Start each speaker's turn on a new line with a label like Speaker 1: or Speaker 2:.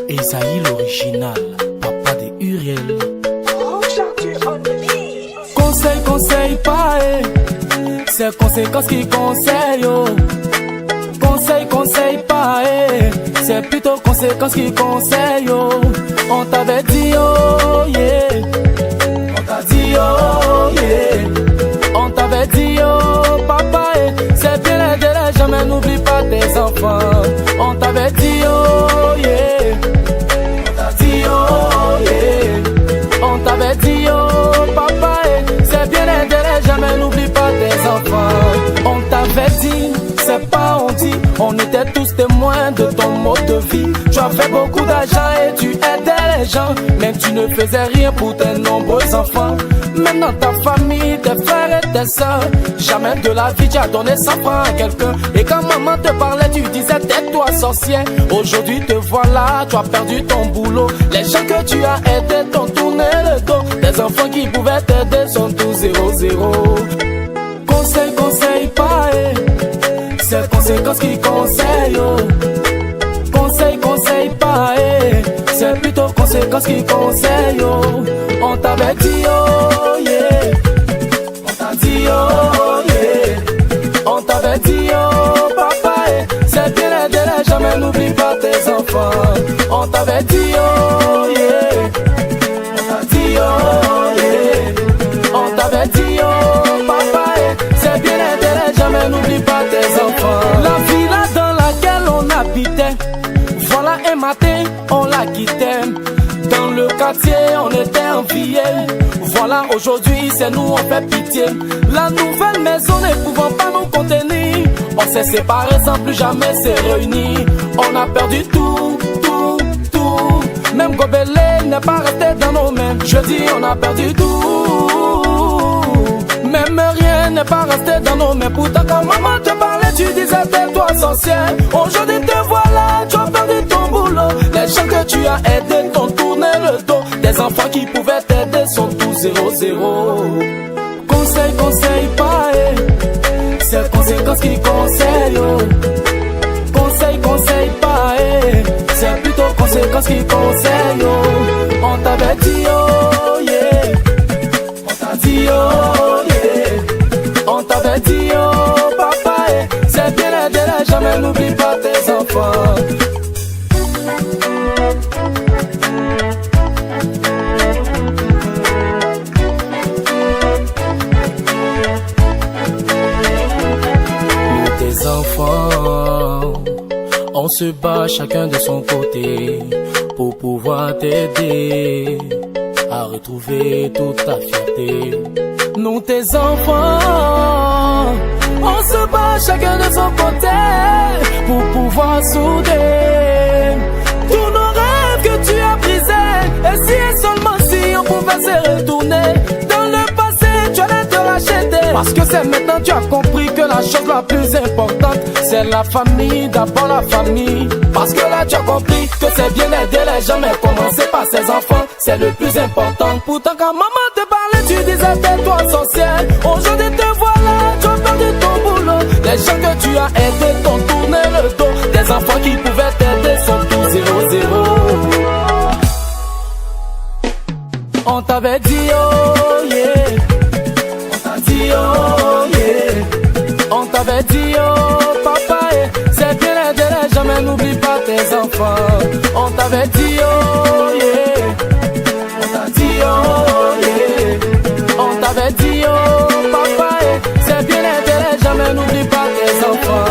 Speaker 1: Esaïe l'original, papa de Uriel. Conseil, conseil, pas, c'est conséquence qui conseille, oh. Conseil, conseil, pas, c'est plutôt conséquence qui conseille, oh. On t'avait dit, oh, yeah. On t'a dit, oh, yeah. On t'avait dit, oh, papa, c'est bien aider les gens, mais n'oublie pas tes enfants. On t'avait dit, oh, yeah. On t'a dit, oh, yeah. On t'avait dit, oh, papa, c'est bien aider les gens, mais n'oublie pas tes enfants. On t'avait dit, c'est pas on dit, on était tous témoins de ton mode de vie. Tu as fait beaucoup d'argent et tu aidais les gens, mais tu ne faisais rien pour tes nombreux enfants. Même dans ta famille, tes frères et tes soeurs, jamais de la vie tu as donné 100 francs à quelqu'un. Et quand maman te parlait, tu disais tais-toi sorcière. Aujourd'hui te voilà, tu as perdu ton boulot. Les gens que tu as aidés t'ont tourné le dos. Tes enfants qui pouvaient t'aider sont tous 0-0. Conseil, conseil, pas, c'est conséquence qui conseille, oh. Conseil, conseil, pas, c'est plutôt conséquence qui conseille, oh. On t'avait dit, oh, yeah. On t'a dit, oh, yeah. On t'avait dit, oh, papa, c'est bien aider les gens, mais n'oublie pas tes enfants. On t'avait dit, oh, yeah. On t'a dit, oh, yeah. On t'avait dit, oh, papa, c'est bien aider les gens, mais n'oublie pas tes enfants. La villa dans laquelle on habitait, voilà un matin, on la quittait. Dans le quartier, on était enviés. Voilà, aujourd'hui, c'est nous, on fait pitié. La nouvelle maison ne pouvant pas nous contenir, on s'est séparés sans plus jamais se réunir. On a perdu tout, tout, tout. Même Gobelé n'est pas resté dans nos mains. Je dis, on a perdu tout. Même rien n'est pas resté dans nos mains. Pourtant, quand maman te parlait, tu disais tais-toi sorcière. Aujourd'hui, te voilà, tu as perdu ton boulot. Les gens que tu as aidés t'ont tourné le dos. Des enfants qui pouvaient t'aider sont tous 0-0. Conseil, conseil, pas, c'est conséquence qui conseille, oh. Conseil, conseil, pas, c'est plutôt conséquence qui conseille, oh. On t'avait dit, oh, yeah. On t'a dit, oh, yeah. On t'avait dit, oh, papa, c'est bien aider les gens, mais n'oublie pas tes enfants. Nous, tes enfants, on se bat chacun de son côté pour pouvoir t'aider à retrouver toute ta fierté. Nous, tes enfants, on se bat chacun de son côté pour pouvoir souder tous nos rêves que tu as brisés. Et si et seulement si on pouvait se retourner dans le passé, tu allais te racheter. Parce que c'est maintenant tu as compris que la chose la plus importante, c'est la famille, d'abord la famille. Parce que là tu as compris que c'est bien aider les gens, mais commencer par ses enfants, c'est le plus important. Pourtant quand maman te parlait, tu disais tais-toi sorcière. Aujourd'hui te voilà, tu as perdu ton boulot. Les gens que tu as aidés t'ont tourné le dos. Des enfants qui pouvaient t'aider sont tous 0-0. On t'avait dit, oh, yeah. On t'a dit, oh, yeah. On t'avait dit, oh, papa, c'est bien aider les gens, mais n'oublie pas tes enfants. On t'avait dit, oh, yeah. On t'a dit, oh, yeah. On t'avait dit, oh, papa, c'est bien aider les gens, mais n'oublie pas tes enfants.